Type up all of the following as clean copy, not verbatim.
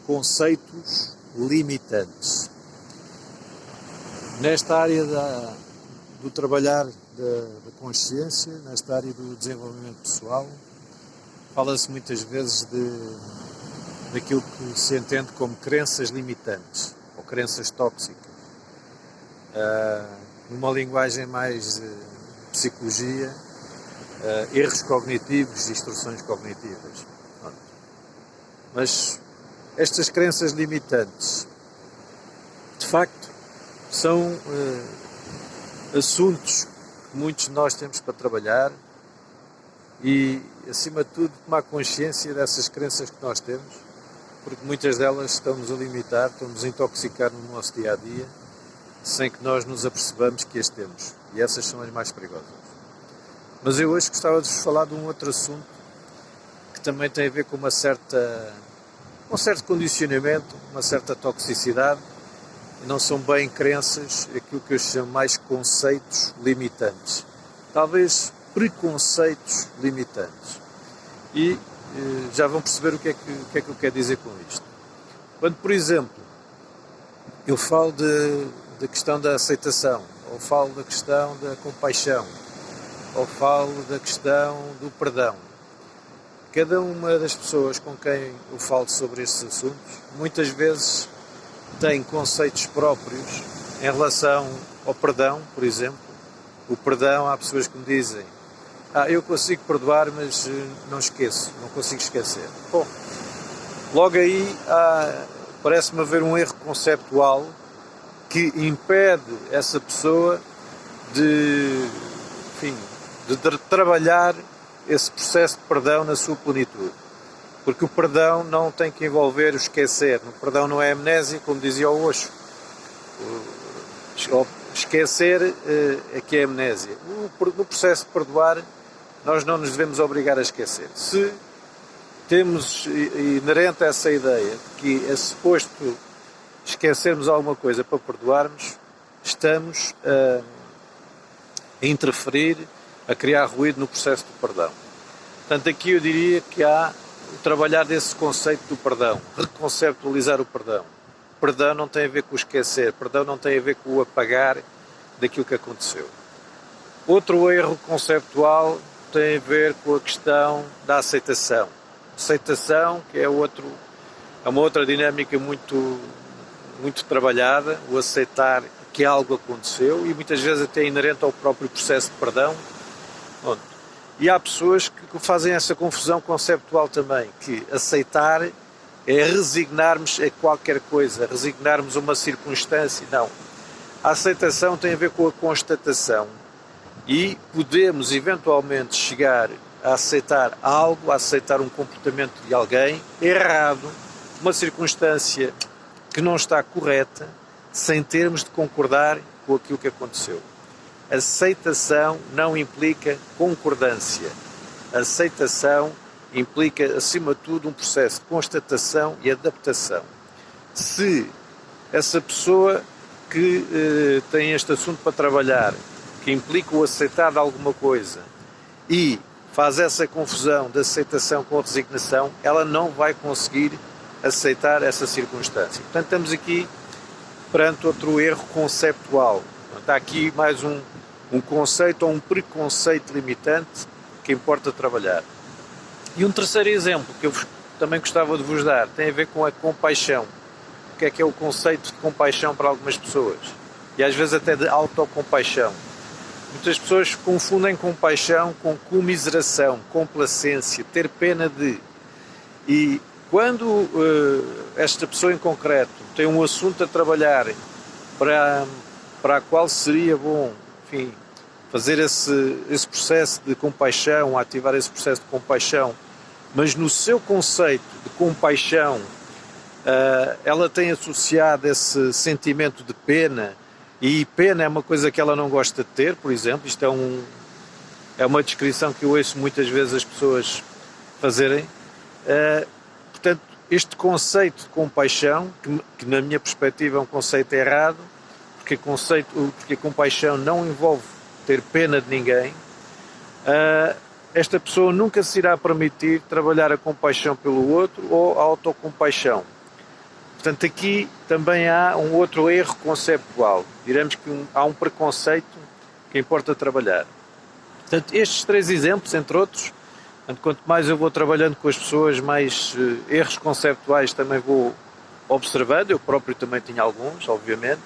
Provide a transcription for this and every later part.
conceitos limitantes. Nesta área do trabalhar da consciência, nesta área do desenvolvimento pessoal, fala-se muitas vezes daquilo que se entende como crenças limitantes ou crenças tóxicas. Numa linguagem mais de psicologia, erros cognitivos e instruções cognitivas. Mas estas crenças limitantes, de facto, são assuntos que muitos de nós temos para trabalhar e, acima de tudo, tomar consciência dessas crenças que nós temos, porque muitas delas estão-nos a limitar, estão-nos a intoxicar no nosso dia-a-dia, sem que nós nos apercebamos que as temos. E essas são as mais perigosas. Mas eu hoje gostava de vos falar de um outro assunto que também tem a ver com um certo condicionamento, uma certa toxicidade, e não são bem crenças, aquilo que eu chamo mais conceitos limitantes. Talvez preconceitos limitantes. E já vão perceber o que é que eu quero dizer com isto. Quando, por exemplo, eu falo da questão da aceitação, ou falo da questão da compaixão, ou falo da questão do perdão, cada uma das pessoas com quem eu falo sobre estes assuntos, muitas vezes tem conceitos próprios em relação ao perdão, por exemplo. O perdão, há pessoas que me dizem: eu consigo perdoar, mas não consigo esquecer. Bom, logo aí parece-me haver um erro conceptual que impede essa pessoa de trabalhar esse processo de perdão na sua plenitude. Porque o perdão não tem que envolver o esquecer. O perdão não é amnésia, como dizia o Osho. Esquecer é que é amnésia. No processo de perdoar, nós não nos devemos obrigar a esquecer. Se temos inerente a essa ideia de que é suposto esquecermos alguma coisa para perdoarmos, estamos a interferir, a criar ruído no processo de perdão. Portanto, aqui eu diria que há o trabalhar desse conceito do perdão, reconceptualizar o perdão. Perdão não tem a ver com o esquecer, perdão não tem a ver com o apagar daquilo que aconteceu. Outro erro conceptual tem a ver com a questão da aceitação. Aceitação, que é uma outra dinâmica muito trabalhada, o aceitar que algo aconteceu e muitas vezes até inerente ao próprio processo de perdão. E há pessoas que fazem essa confusão conceptual também, que aceitar é resignarmos a qualquer coisa, resignarmos a uma circunstância. Não. A aceitação tem a ver com a constatação e podemos eventualmente chegar a aceitar algo, a aceitar um comportamento de alguém errado, uma circunstância que não está correta, sem termos de concordar com aquilo que aconteceu. Aceitação não implica concordância. Aceitação implica, acima de tudo, um processo de constatação e adaptação. Se essa pessoa que tem este assunto para trabalhar, que implica o aceitar de alguma coisa, e faz essa confusão de aceitação com a resignação, ela não vai conseguir aceitar essa circunstância. Portanto, estamos aqui perante outro erro conceptual. Está aqui mais um conceito ou um preconceito limitante que importa trabalhar. E um terceiro exemplo que eu também gostava de vos dar tem a ver com a compaixão. O que é o conceito de compaixão para algumas pessoas? E às vezes até de autocompaixão. Muitas pessoas confundem compaixão com comiseração, complacência, ter pena de. E quando esta pessoa em concreto tem um assunto a trabalhar para a qual seria bom, enfim, fazer esse processo de compaixão, ativar esse processo de compaixão, mas no seu conceito de compaixão ela tem associado esse sentimento de pena, e pena é uma coisa que ela não gosta de ter, por exemplo. Isto é uma descrição que eu ouço muitas vezes as pessoas fazerem. Portanto, este conceito de compaixão, que na minha perspectiva é um conceito errado, porque a compaixão não envolve ter pena de ninguém, esta pessoa nunca se irá permitir trabalhar a compaixão pelo outro ou a autocompaixão. Portanto, aqui também há um outro erro conceptual. Diremos que há um preconceito que importa trabalhar. Portanto, estes 3 exemplos, entre outros, quanto mais eu vou trabalhando com as pessoas, mais erros conceptuais também vou observando. Eu próprio também tinha alguns, obviamente,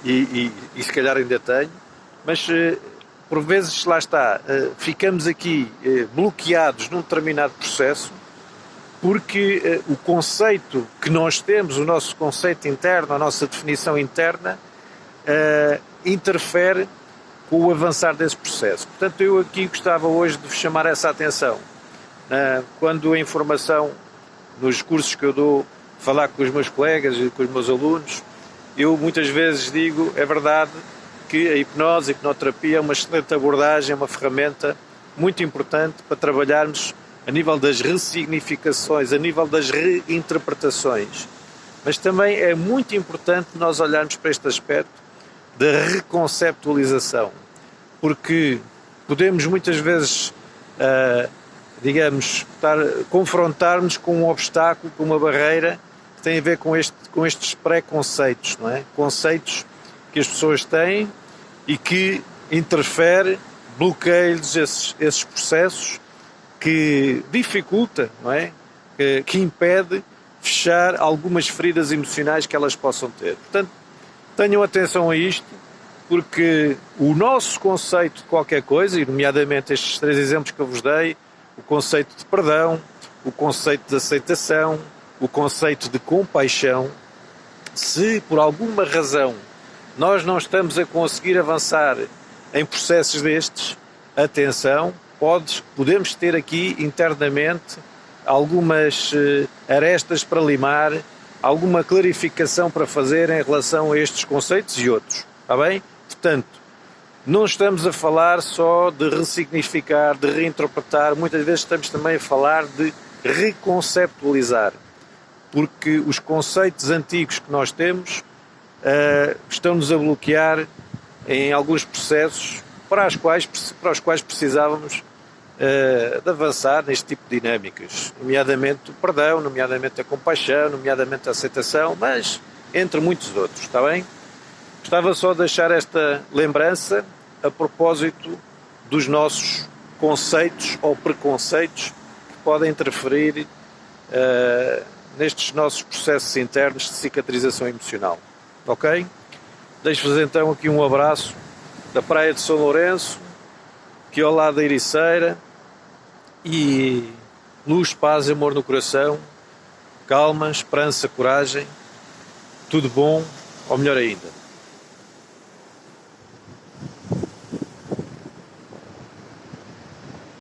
e se calhar ainda tenho, mas por vezes, lá está, ficamos aqui bloqueados num determinado processo, porque o conceito que nós temos, o nosso conceito interno, a nossa definição interna, interfere com o avançar desse processo. Portanto, eu aqui gostava hoje de vos chamar essa atenção. Quando a informação, nos cursos que eu dou, falar com os meus colegas e com os meus alunos, eu muitas vezes digo, é verdade, que a hipnose, a hipnoterapia é uma excelente abordagem, é uma ferramenta muito importante para trabalharmos a nível das ressignificações, a nível das reinterpretações. Mas também é muito importante nós olharmos para este aspecto da reconceptualização, porque podemos muitas vezes, confrontar-nos com um obstáculo, com uma barreira que tem a ver com estes preconceitos, não é? Conceitos que as pessoas têm e que interfere, bloqueia-lhes esses processos, que dificulta, não é? Que impede fechar algumas feridas emocionais que elas possam ter. Portanto, tenham atenção a isto, porque o nosso conceito de qualquer coisa, e nomeadamente estes 3 exemplos que eu vos dei, o conceito de perdão, o conceito de aceitação, o conceito de compaixão, se por alguma razão nós não estamos a conseguir avançar em processos destes, atenção, podemos ter aqui internamente algumas arestas para limar, alguma clarificação para fazer em relação a estes conceitos e outros, está bem? Portanto, não estamos a falar só de ressignificar, de reinterpretar, muitas vezes estamos também a falar de reconceptualizar, porque os conceitos antigos que nós temos estão-nos a bloquear em alguns processos para os quais precisávamos de avançar neste tipo de dinâmicas, nomeadamente o perdão, nomeadamente a compaixão, nomeadamente a aceitação, mas entre muitos outros, está bem? Gostava só de deixar esta lembrança a propósito dos nossos conceitos ou preconceitos que podem interferir nestes nossos processos internos de cicatrização emocional, ok? Deixo-vos então aqui um abraço da Praia de São Lourenço, aqui ao lado da Ericeira, e luz, paz e amor no coração, calma, esperança, coragem, tudo bom, ou melhor ainda,